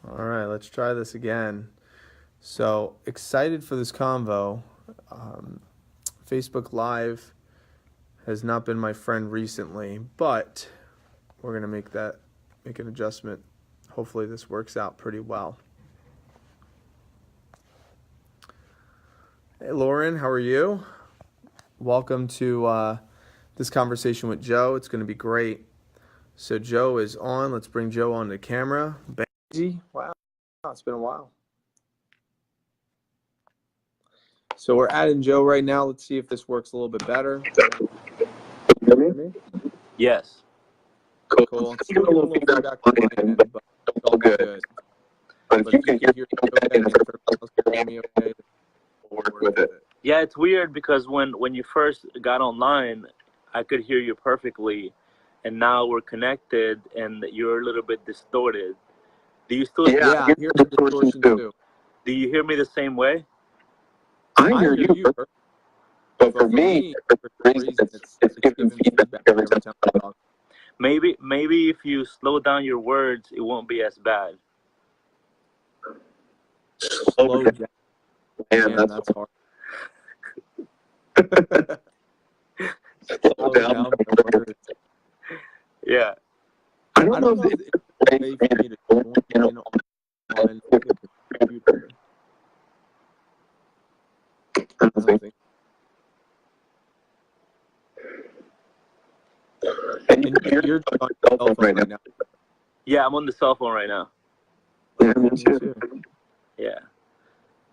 All right, let's try this again. So excited for this convo. Um, Facebook Live has not been my friend recently, but we're gonna make an adjustment. Hopefully, this works out pretty well. Hey, Lauren, how are you? Welcome to this conversation with Joe. It's gonna be great. So Joe is on. Let's bring Joe on the camera. Benji, wow, it's been a while. So we're adding Joe right now. Let's see if this works a little bit better. Can you hear me? Yes. Cool. Still getting a little feedback on my end, but it's all good. But if you can hear me okay, and if everyone else can hear me okay, we'll work with it. Yeah, it's weird because when you first got online, I could hear you perfectly, and now we're connected, and you're a little bit distorted. Do you still? Yeah, I hear the distortion too. Do you hear me the same way? I hear you, but for me, for some reason, it's giving feedback every time I talk. Maybe if you slow down your words, it won't be as bad. Slow down. Man, that's hard. Slow down my words. Yeah. I don't know if it's a way for me to join in on the computer. I don't think. And you're on your cell phone right now. Yeah, I'm on the cell phone right now. Yeah, me too. Yeah.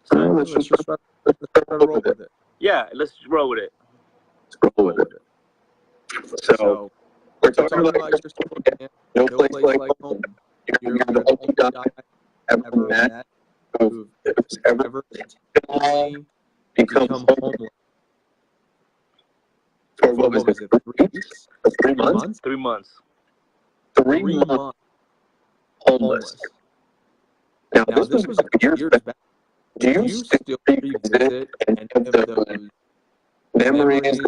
So let's just try to roll with it. Yeah, let's roll with it. Let's roll with it. So we're talking about yourself again. No place like home. You're the only guy I've ever met who's ever intentionally become homeless. For what was it? 3 weeks? 3 months? 3 months. 3 months homeless. Now this was a couple years back. Do you still revisit any of those memories,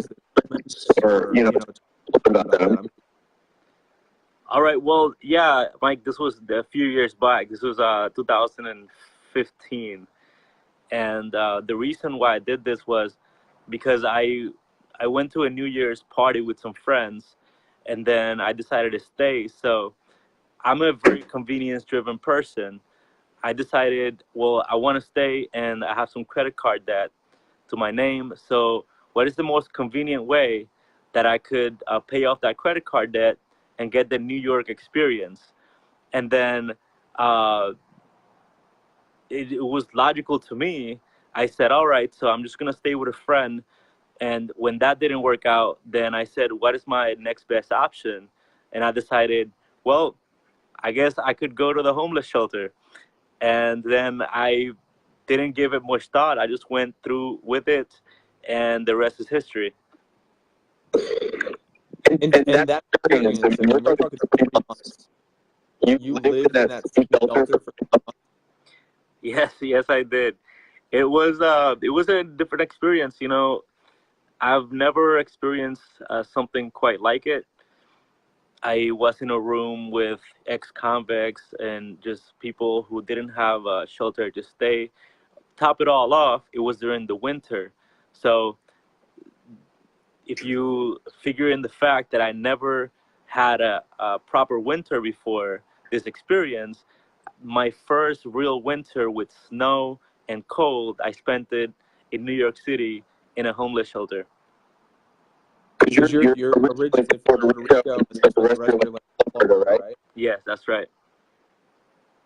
or talk about them? All right. Well, yeah, Mike. This was a few years back. This was 2015, and the reason why I did this was because I went to a New Year's party with some friends, and then I decided to stay. So I'm a very convenience-driven person. I decided, well, I want to stay, and I have some credit card debt to my name. So what is the most convenient way that I could pay off that credit card debt and get the New York experience? And then uh, it was logical to me. I said, all right, so I'm just going to stay with a friend. And when that didn't work out, then I said, what is my next best option? And I decided, well, I guess I could go to the homeless shelter. And then I didn't give it much thought. I just went through with it, and the rest is history. And that experience, I mean, we're talking 3 months. You lived in that shelter for 3 months? Yes, I did. It was a different experience. I've never experienced something quite like it. I was in a room with ex-convicts and just people who didn't have a shelter to stay. Top it all off, it was during the winter. So if you figure in the fact that I never had a proper winter before this experience, my first real winter with snow and cold, I spent it in New York City in a homeless shelter. Because you're originally from Puerto Rico, and the rest of your life in Florida, right? Yes, that's right.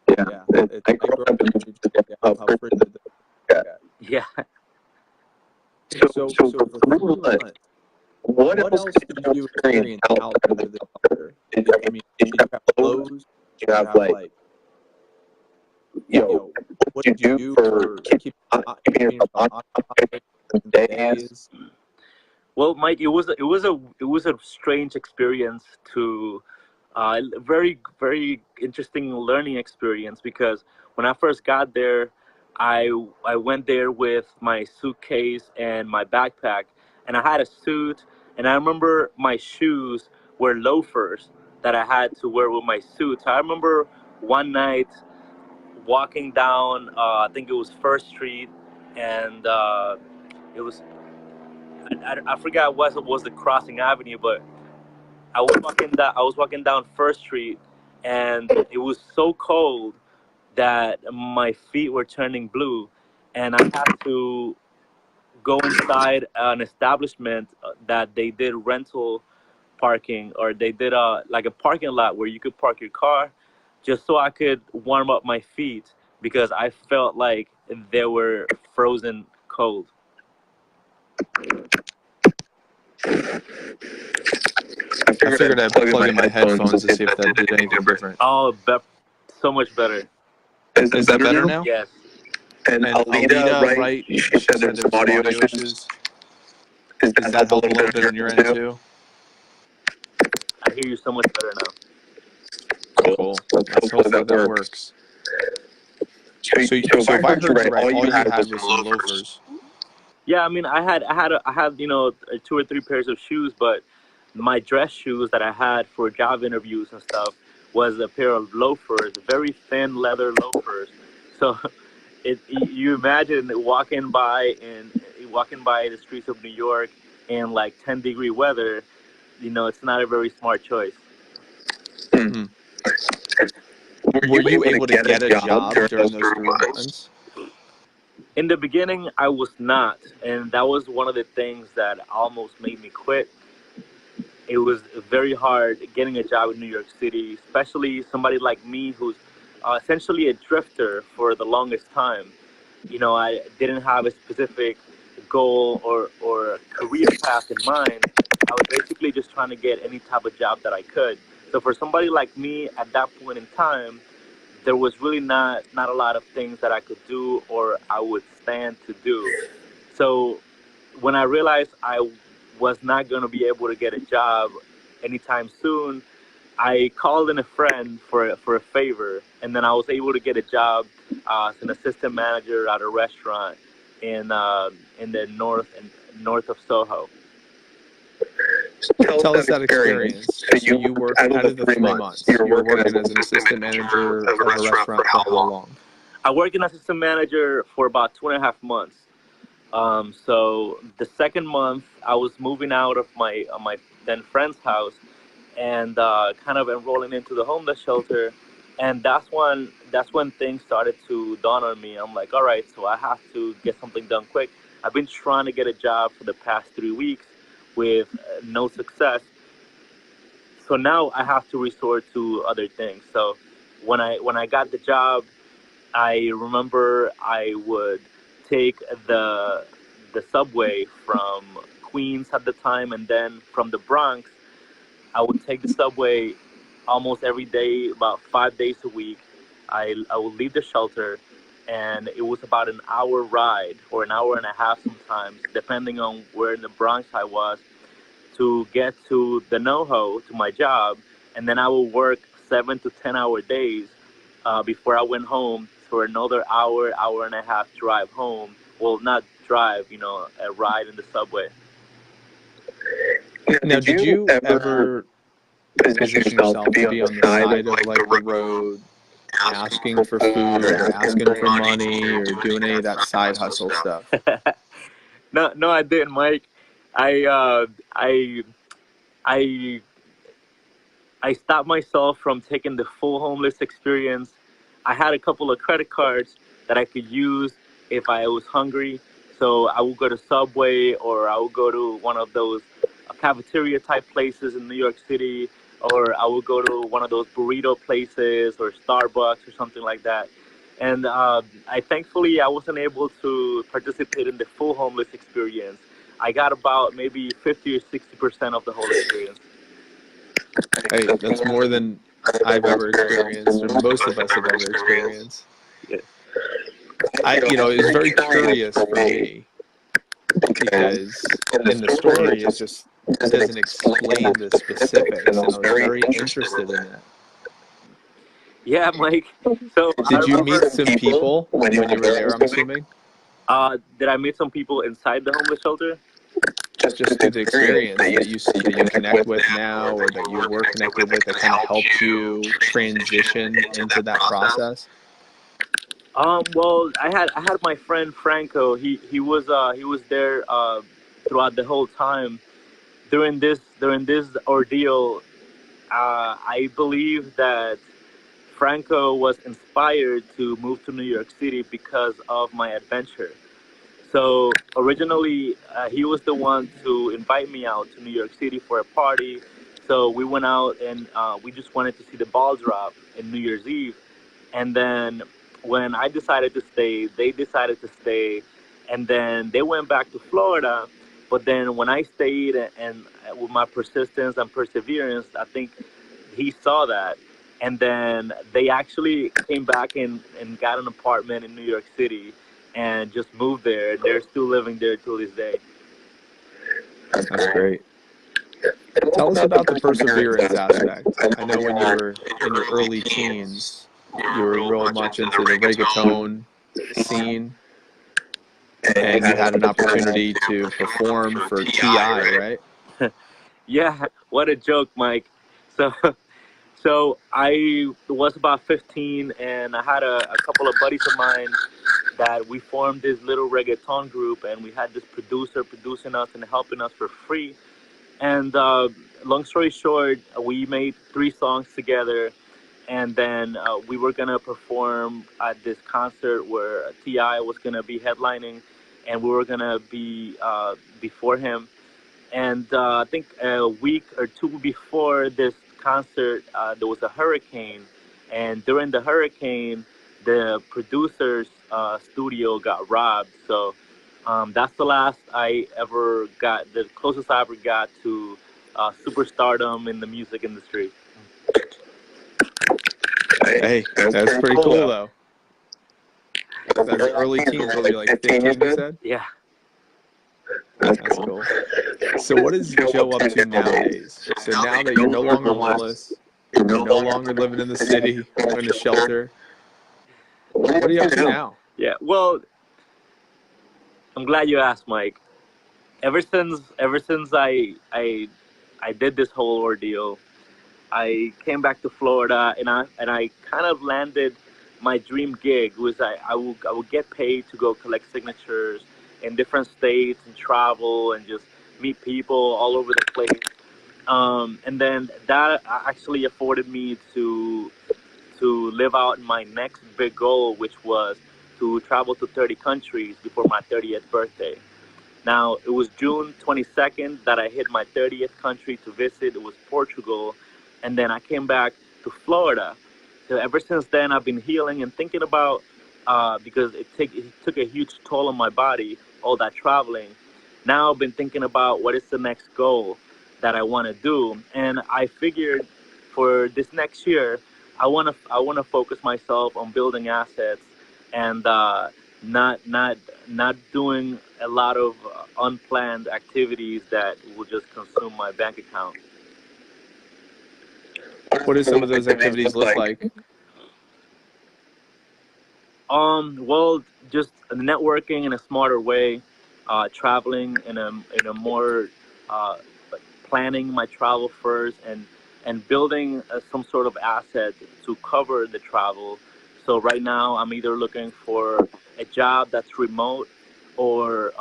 Yeah. I grew up in New Jersey. How frigid it is. Yeah. So for 3 months, what else did you experience outside of the shelter? Did you have clothes? Did you have what did you do for keeping yourself occupied days? Well, Mike, it was a strange experience to very very interesting learning experience because when I first got there, I went there with my suitcase and my backpack, and I had a suit, and I remember my shoes were loafers that I had to wear with my suit. So I remember one night walking down, I think it was First Street, and it was I forgot what was the crossing avenue, but I was walking down First Street, and it was so cold that my feet were turning blue, and I had to go inside an establishment that they did rental parking, or they did like a parking lot where you could park your car, just so I could warm up my feet because I felt like they were frozen cold. I figured I'd plug in my headphones to see if that did anything different. Oh, so much better. Is it better now? Yes. And Alita, right? she She said said there's there some was audio audio issues. issues. Does Does that help a little bit on your end too? I hear you so much better now. Cool. Let's hope that works. So if I heard you right, all you had was some loafers. Yeah, I mean, I had 2 or 3 pairs of shoes, but my dress shoes that I had for job interviews and stuff was a pair of loafers, very thin leather loafers. So you imagine walking by the streets of New York in like 10-degree weather. It's not a very smart choice. Hmm. Were you able to get a job during those 3 months? In the beginning, I was not, and that was one of the things that almost made me quit. It was very hard getting a job in New York City, especially somebody like me who's essentially a drifter for the longest time. I didn't have a specific goal or career path in mind. I was basically just trying to get any type of job that I could. So for somebody like me at that point in time, there was really not a lot of things that I could do or I would stand to do. So when I realized I was not going to be able to get a job anytime soon, I called in a friend for a favor, and then I was able to get a job as an assistant manager at a restaurant in the north of Soho. Tell us that experience. So you worked out of the 3 months. You were working as an assistant manager of a restaurant for how long? I worked as an assistant manager for about 2.5 months. So the second month, I was moving out of my then friend's house and kind of enrolling into the homeless shelter, and that's when things started to dawn on me. I'm like, all right, so I have to get something done quick. I've been trying to get a job for the past 3 weeks with no success, so now I have to resort to other things. So when I got the job, I remember I would take the subway from Queens at the time, and then from the Bronx, I would take the subway almost every day, about 5 days a week. I would leave the shelter, and it was about an hour ride or an hour and a half sometimes, depending on where in the Bronx I was, to get to the NoHo, to my job, and then I would work 7 to 10 hour days before I went home for another hour and a half drive home. Well, not drive, a ride in the subway. Now, did you ever position yourself to be on the side of like the road, asking for food or asking for money or doing any of that side hustle stuff? No, I didn't, Mike. I uh, I I I stopped myself from taking the full homeless experience. I had a couple of credit cards that I could use if I was hungry. So I would go to Subway, or I would go to one of those cafeteria type places in New York City, or I would go to one of those burrito places or Starbucks or something like that. And I wasn't able to participate in the full homeless experience. I got about maybe 50 or 60% of the whole experience. Hey, that's more than I've ever experienced, or most of us have ever experienced. Yeah. It was very curious for me because in the story it just doesn't explain the specifics, and I was very interested in that. Yeah, Mike. So Did you meet some people when you were there, I'm assuming? did I meet some people inside the homeless shelter? Just through the experience that you connect with now, or that you were connected with, that kind of helped you transition into that process? Well, I had my friend Franco. He was there throughout the whole time. During this ordeal, I believe that Franco was inspired to move to New York City because of my adventure. So originally, he was the one to invite me out to New York City for a party. So we went out and we just wanted to see the ball drop in New Year's Eve. And then when I decided to stay, they decided to stay. And then they went back to Florida. But then when I stayed and with my persistence and perseverance, I think he saw that. And then they actually came back and got an apartment in New York City and just moved there. They're still living there till this day. That's great. Tell us about the perseverance aspect. I know when you were in your early teens, you were real much into the reggaeton scene, and you had an opportunity to perform for Ti, right? Yeah, what a joke, Mike. So, so I was about 15, and I had a couple of buddies of mine that we formed this little reggaeton group, and we had this producer producing us and helping us for free. And long story short, we made 3 songs together, and then we were gonna perform at this concert where Ti was gonna be headlining, and we were gonna be before him. And I think a week or two before this concert, there was a hurricane, and during the hurricane, the producer's studio got robbed. So that's the last I ever got, the closest I ever got to superstardom in the music industry. Hey, that's pretty cool though. That's early teens. What were you, like 15, you said? Yeah. That's cool. So what is Joe up to nowadays? So now that you're no longer homeless, you're no longer living in the city or in a shelter, what are you up to now? Yeah. Well, I'm glad you asked, Mike. Ever since I did this whole ordeal, I came back to Florida, and I kind of landed my dream gig. Was I would get paid to go collect signatures in different states and travel and just meet people all over the place. And then that actually afforded me to live out my next big goal, which was to travel to 30 countries before my 30th birthday. Now, it was June 22nd that I hit my 30th country to visit. It was Portugal. And then I came back to Florida. So ever since then, I've been healing and thinking about, because it took a huge toll on my body, all that traveling. Now I've been thinking about what is the next goal that I want to do. And I figured for this next year, I want to focus myself on building assets and not not doing a lot of unplanned activities that will just consume my bank account. What do some of those activities look like? Well, just networking in a smarter way, traveling in a more uh, like planning my travel first, and building some sort of asset to cover the travel. So right now, I'm either looking for a job that's remote, or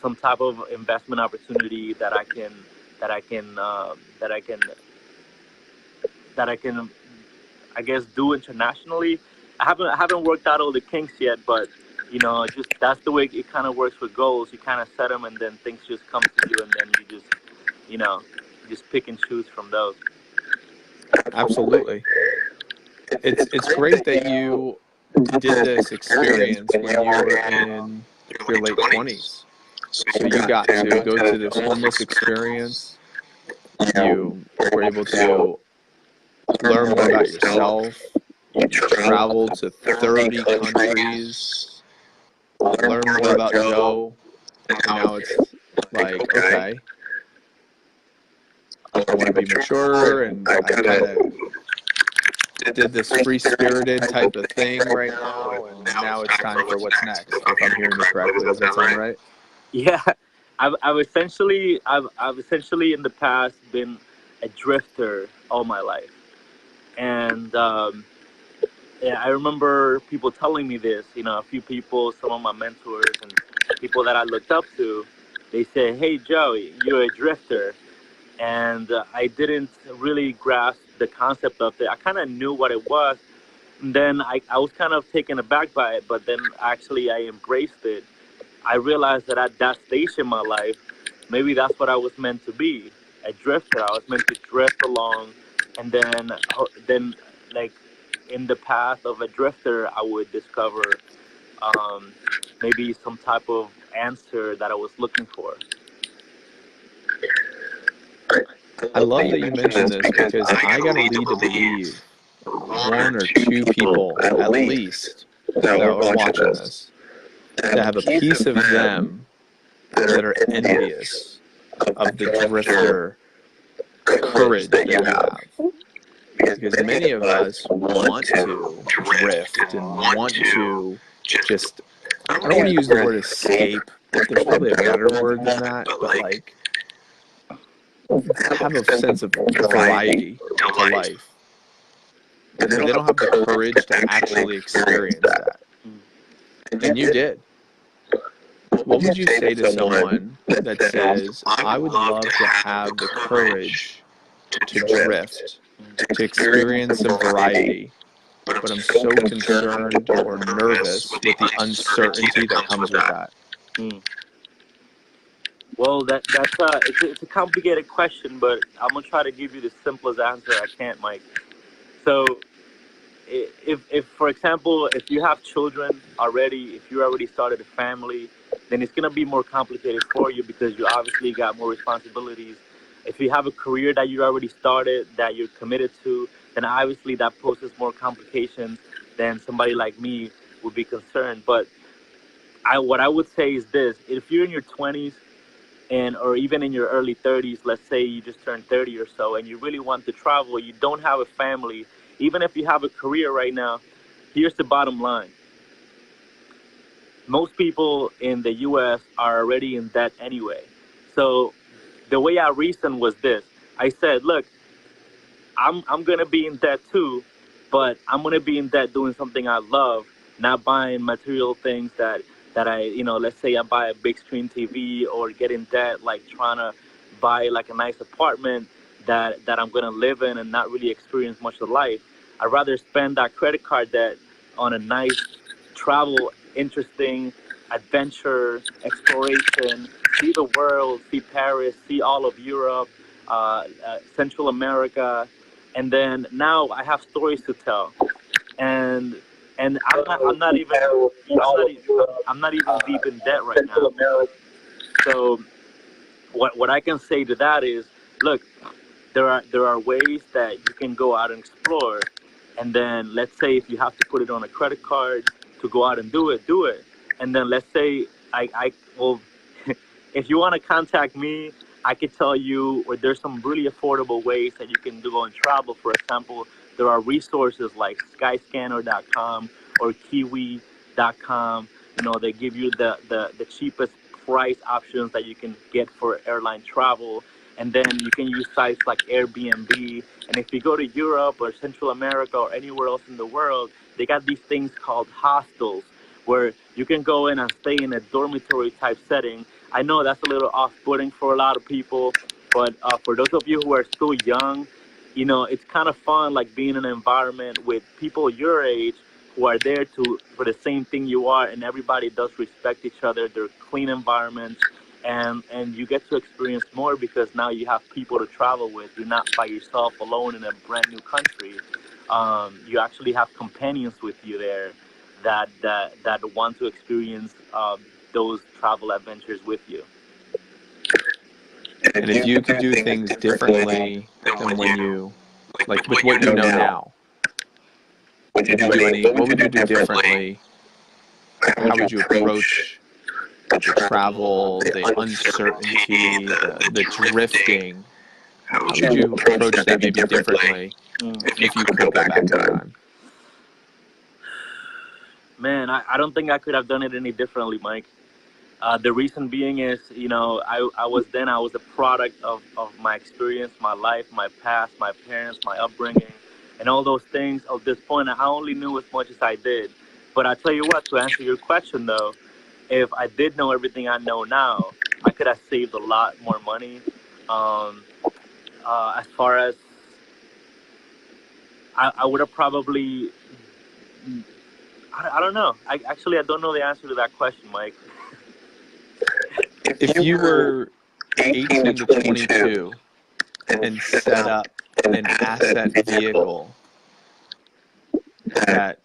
some type of investment opportunity that I can I guess do internationally. I haven't worked out all the kinks yet, but just that's the way it kind of works with goals. You kind of set them, and then things just come to you, and then you know, you just pick and choose from those. Absolutely. It's great that you did this experience when you were in your late 20s. So you got to go to this homeless experience. You were able to learn more about yourself. You traveled to 30 countries, learn more about Joe, and now it's like, okay, I want to be mature, and I kind of did this free-spirited type of thing right now, and now it's time for what's next, if I'm hearing you correctly. Does that sound right? Yeah, I've essentially in the past been a drifter all my life, and yeah, I remember people telling me this. A few people, some of my mentors and people that I looked up to, they said, "Hey, Joe, you're a drifter," and I didn't really grasp the concept of it. I kind of knew what it was, and then I was kind of taken aback by it, but then actually I embraced it. I realized that at that stage in my life, maybe that's what I was meant to be, a drifter. I was meant to drift along, and then like in the path of a drifter, I would discover um, maybe some type of answer that I was looking for. I love that you mentioned this because I got to lead to believe one or two people at least that are watching this that have a piece of them that are envious of the drifter courage that you have. Because many of us want to drift and want to just, I don't want to use the word escape. There's probably a better word than that, but like have a sense of variety to life. But they don't have the courage to actually experience that. And you did. What would you say to someone that says, I would love to have the courage to drift, to experience some variety, but I'm so concerned or nervous with the uncertainty that comes with that? Mm. Well, it's a complicated question, but I'm gonna try to give you the simplest answer I can, Mike. So, if for example, if you have children already, if you already started a family, then it's gonna be more complicated for you because you obviously got more responsibilities. If you have a career that you already started, that you're committed to, then obviously that poses more complications than somebody like me would be concerned. But what I would say is this: if you're in your 20s and or even in your early 30s, let's say you just turned 30 or so, and you really want to travel, you don't have a family, even if you have a career right now, here's the bottom line. Most people in the US are already in debt anyway. So the way I reasoned was this. I said, look, I'm gonna be in debt too, but I'm gonna be in debt doing something I love, not buying material things that I, let's say I buy a big screen TV or get in debt like trying to buy like a nice apartment that I'm gonna live in and not really experience much of life. I'd rather spend that credit card debt on a nice travel, interesting adventure, exploration, see the world, see Paris, see all of Europe, Central America, and then now I have stories to tell, and I'm not even deep in debt right now. So what I can say to that is, look, there are ways that you can go out and explore, and then let's say if you have to put it on a credit card to go out and do it, and then let's say I will, if you want to contact me, I could tell you, or there's some really affordable ways that you can go and travel. For example, there are resources like skyscanner.com or kiwi.com. They give you the cheapest price options that you can get for airline travel. And then you can use sites like Airbnb. And if you go to Europe or Central America or anywhere else in the world, they got these things called hostels where you can go in and stay in a dormitory type setting. I know that's a little off-putting for a lot of people, but for those of you who are still young, it's kind of fun, like being in an environment with people your age who are there to for the same thing you are, and everybody does respect each other. They're clean environments, and you get to experience more because now you have people to travel with. You're not by yourself alone in a brand new country. You actually have companions with you there that want to experience those travel adventures with you. And if you could do things differently than when you, like with what you know now, what would you do differently? How would you approach the travel, the uncertainty, the drifting? How would you approach that maybe differently if you could go back in time? Man, I don't think I could have done it any differently, Mike. The reason being is, I was a product of my experience, my life, my past, my parents, my upbringing. and all those things. At this point, I only knew as much as I did. But I tell you what, to answer your question though, if I did know everything I know now, I could have saved a lot more money. Um, as far as I would have probably, I don't know. I don't know the answer to that question, Mike. If you were 18 to 22 and set up an asset vehicle that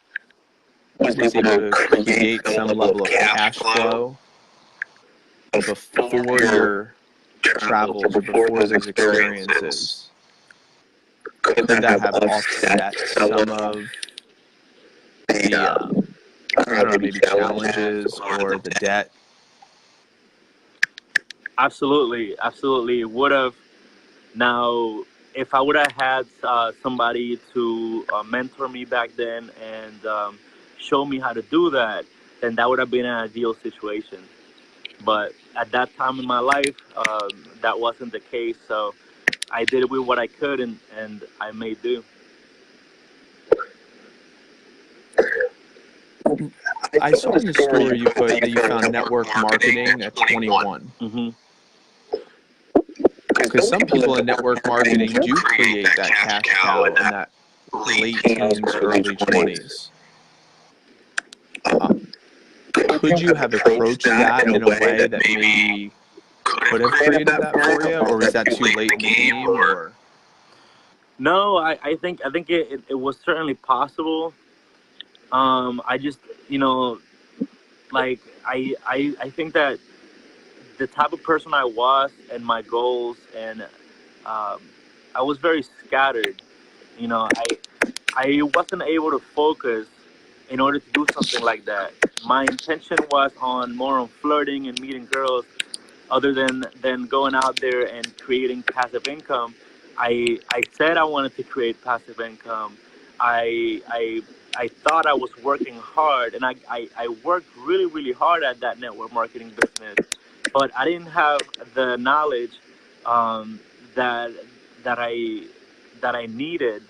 was able to create some level of cash flow before your travels or before those experiences, could that have offset some of the, I don't know, maybe challenges or the debt? Absolutely, absolutely. It would have. Now, if I would have had somebody to mentor me back then and show me how to do that, then that would have been an ideal situation. But at that time in my life, that wasn't the case. So I did with what I could, and I made do. I saw in the story you put that you found network marketing at 21. Mm-hmm. Because some people in network marketing do create that cash cow in that late teens, early 20s. Could you have approached that in a way that maybe could have created that for you, or was that too late in the game? Or No, I think it was certainly possible. I just, you know, like I think that the type of person I was and my goals, and um, I was very scattered. I wasn't able to focus in order to do something like that. My intention was on more on flirting and meeting girls, other than going out there and creating passive income. I said I wanted to create passive income. I I I thought I was working hard, and I worked really really hard at that network marketing business, but I didn't have the knowledge um, that that I that I needed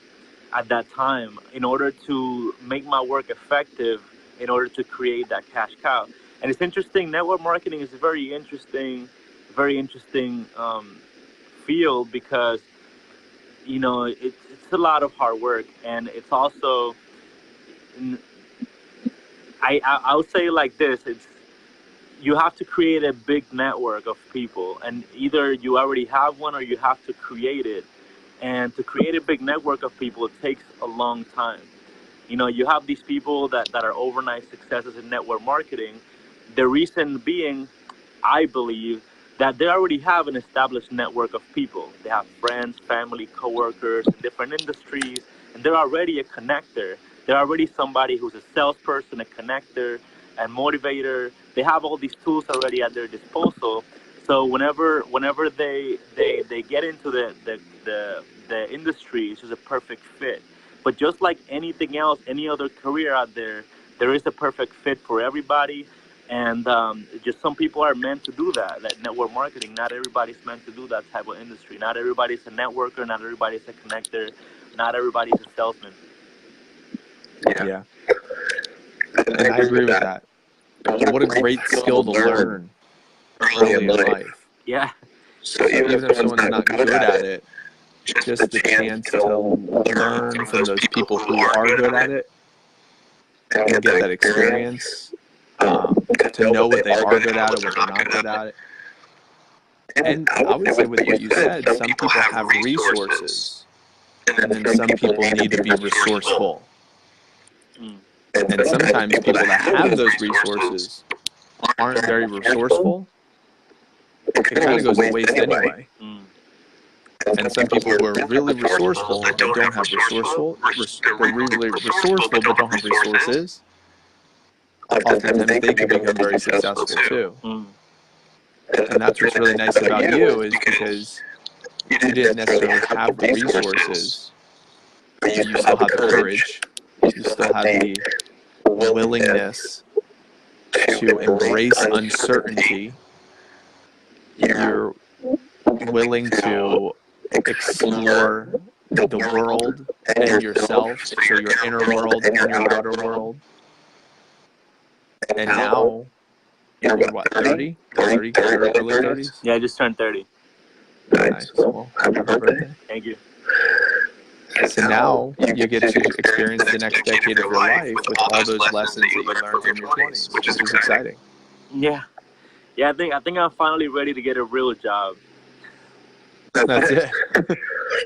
at that time in order to make my work effective, in order to create that cash cow. And it's interesting. Network marketing is a very interesting field, because it's a lot of hard work, and it's also I would say like this: it's you have to create a big network of people, and either you already have one or you have to create it. And to create a big network of people, it takes a long time. You have these people that are overnight successes in network marketing. The reason being, I believe, that they already have an established network of people. They have friends, family, coworkers in different industries, and they're already a connector. They're already somebody who's a salesperson, a connector, and motivator. They have all these tools already at their disposal. So whenever they get into the industry, it's just a perfect fit. But just like anything else, any other career out there, there is a perfect fit for everybody. And just some people are meant to do that network marketing. Not everybody's meant to do that type of industry. Not everybody's a networker. Not everybody's a connector. Not everybody's a salesman. yeah, and I agree with that. What a great skill to learn early in life. Yeah. So even if someone's not good at it, just the chance to learn from those people who are good at it and get that experience, to know what they are good at it, what they're not good at it. And I would say with what you said, some people have resources, and then some people need to be resourceful. Mm. And sometimes people that have those resources aren't very resourceful. It kind of goes to waste anyway. Mm. And some people who are really resourceful that don't have they're really resourceful but don't have resources, oftentimes they can become very successful too. Mm. And that's what's really nice about you, is because you didn't necessarily have the resources, but you still have the courage, you still have the willingness to embrace uncertainty. You're willing to explore the world and yourself, so your inner world and your outer world. And now you're what, 30? 30, early 30s? Yeah, I just turned 30. Nice. Well, happy birthday. Thank you. So now you get to experience the next decade of your life with all those lessons that you learned from your 20s, which is exciting. Yeah. Yeah, I think I'm finally ready to get a real job. That's it.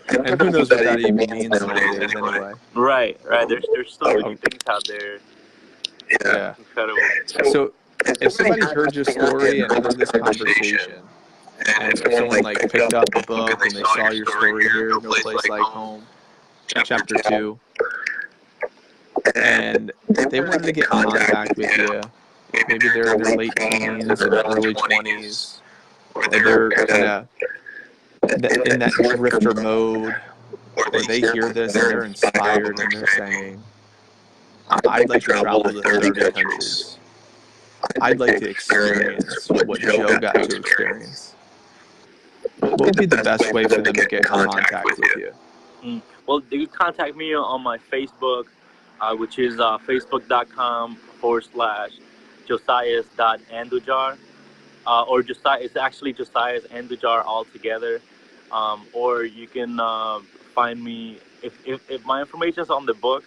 And who knows what that even means nowadays anyway. Right. There's so many things out there. Yeah. Incredible. So if somebody heard your story and heard this conversation, and if someone like picked up a book and they saw your story here, No Place Like Home, chapter 2, and they wanted to get in contact with you, maybe they're in their late teens and early 20s, or they're kind of in that drifter mode, or they hear this and they're inspired and they're saying, I'd like to travel to 30 countries. I'd like to experience what Joe got to experience. What would be the best way for them to get in contact with you? Well, you can contact me on my Facebook, which is facebook.com/josias.andujar, or Josiah. It's actually Josias Andujar altogether. Or you can find me if my information is on the book,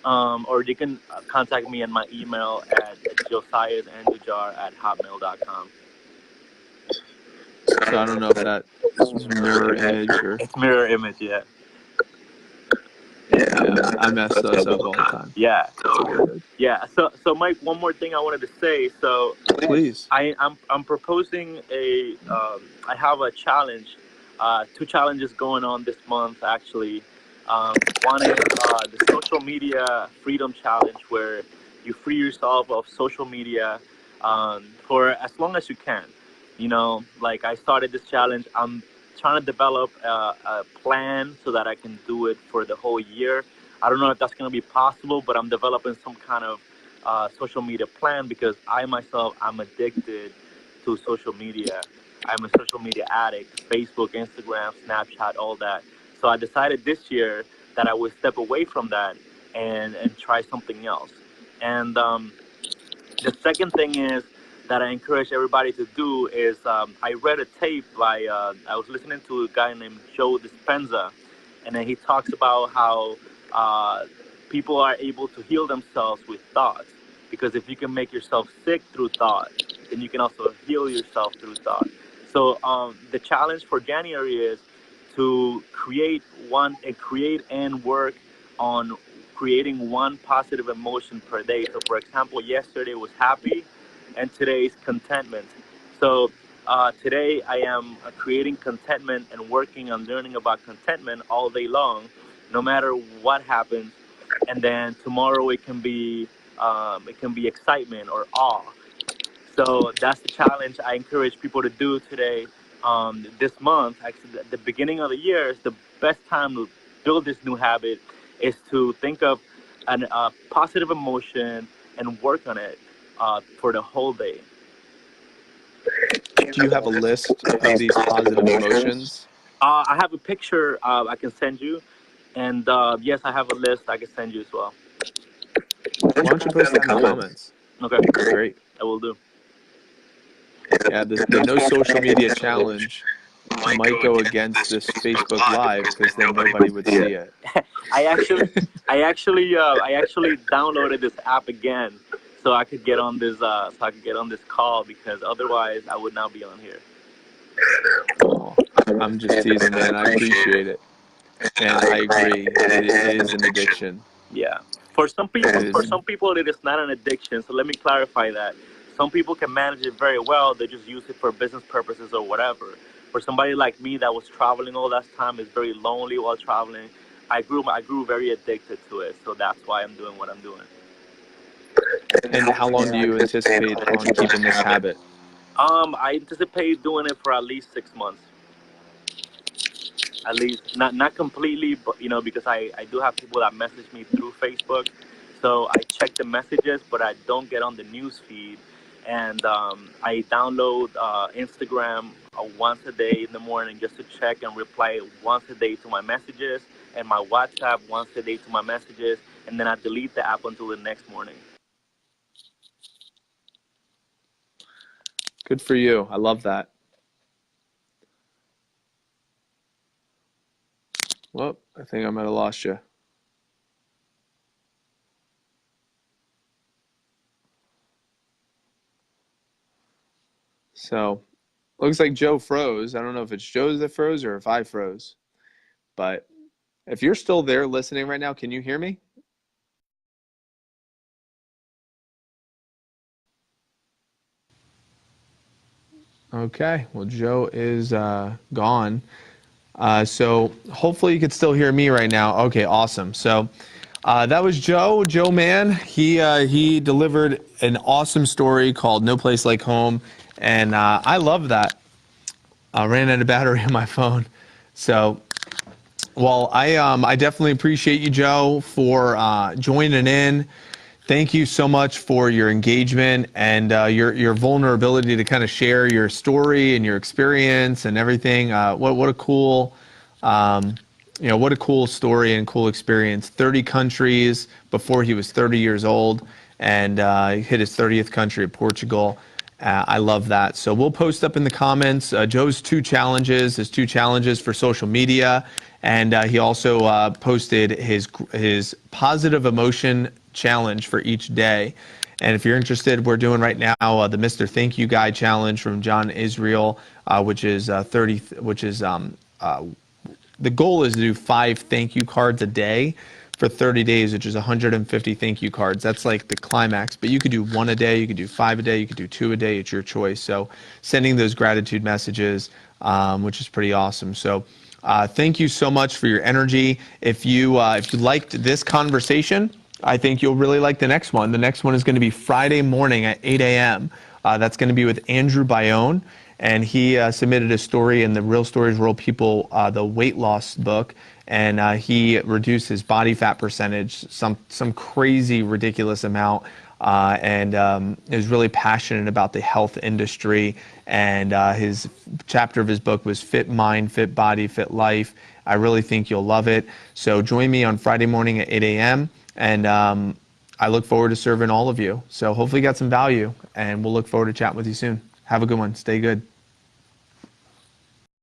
or you can contact me on my email at josiasandujar@hotmail.com. So I don't know if that is mirror image or... It's mirror image, yeah. Yeah, I mess those up all the time. Yeah. Good. Yeah. So Mike, one more thing I wanted to say. So please, I'm proposing I have a challenge, 2 challenges going on this month actually. One is the social media freedom challenge, where you free yourself of social media for as long as you can. You know, like I started this challenge. I'm trying to develop a plan so that I can do it for the whole year. I don't know if that's going to be possible, but I'm developing some kind of social media plan, because I myself, I'm addicted to social media. I'm a social media addict: Facebook, Instagram, Snapchat, all that. So I decided this year that I would step away from that and try something else. And the second thing is that I encourage everybody to do is I read a tape by I was listening to a guy named Joe Dispenza, and then he talks about how people are able to heal themselves with thoughts, because if you can make yourself sick through thought, then you can also heal yourself through thought. So the challenge for January is to create and work on creating one positive emotion per day. So, for example, yesterday was happy, and today is contentment. So, today I am creating contentment and working on learning about contentment all day long, no matter what happens. And then tomorrow it can be excitement or awe. So that's the challenge I encourage people to do today. This month, actually, the beginning of the year is the best time to build this new habit. Is to think of a positive emotion and work on it for the whole day. Do you have a list of these positive emotions? I have a picture I can send you, and yes, I have a list I can send you as well. Why don't you post that in the comments? Okay, great. I will do. Yeah, the no social media challenge might go against this Facebook Live, because then nobody would see it. I actually downloaded this app again so I could get on this call, because otherwise I would not be on here. Oh, I'm just teasing, man. I appreciate it, and I agree. It is an addiction. Yeah. For some people, it is not an addiction. So let me clarify that. Some people can manage it very well. They just use it for business purposes or whatever. For somebody like me that was traveling all that time, is very lonely while traveling, I grew very addicted to it. So that's why I'm doing what I'm doing. And how long do you anticipate on keeping this habit? I anticipate doing it for at least 6 months. At least, not completely, but because I do have people that message me through Facebook, so I check the messages, but I don't get on the news feed. And I download Instagram once a day in the morning just to check and reply once a day to my messages, and my WhatsApp once a day to my messages, and then I delete the app until the next morning. Good for you. I love that. Well, I think I might have lost you. So, looks like Joe froze. I don't know if it's Joe that froze or if I froze. But if you're still there listening right now, can you hear me? Okay. Well, Joe is gone. So hopefully you could still hear me right now. Okay, awesome. So that was Joe Man. He delivered an awesome story called No Place Like Home, and I love that. I ran out of battery on my phone. So, well, I definitely appreciate you, Joe, for joining in. Thank you so much for your engagement and your vulnerability to kind of share your story and your experience and everything. What a cool, what a cool story and cool experience. 30 countries before he was 30 years old, and he hit his 30th country of Portugal. I love that. So we'll post up in the comments Joe's his two challenges for social media, and he also posted his positive emotion challenge for each day. And if you're interested, we're doing right now the Mr. Thank You Guy challenge from John Israel, which is the goal is to do 5 thank you cards a day for 30 days, which is 150 thank you cards. That's like the climax, but you could do 1 a day, you could do 5 a day, you could do 2 a day. It's your choice. So sending those gratitude messages, which is pretty awesome. So thank you so much for your energy. If you liked this conversation, I think you'll really like the next one. The next one is going to be Friday morning at 8 a.m. That's going to be with Andrew Bayonne. And he submitted a story in the Real Stories, Real People, the weight loss book, and he reduced his body fat percentage some crazy, ridiculous amount, and is really passionate about the health industry. And his chapter of his book was Fit Mind, Fit Body, Fit Life. I really think you'll love it. So join me on Friday morning at 8 a.m. And I look forward to serving all of you. So hopefully you got some value, and we'll look forward to chatting with you soon. Have a good one. Stay good.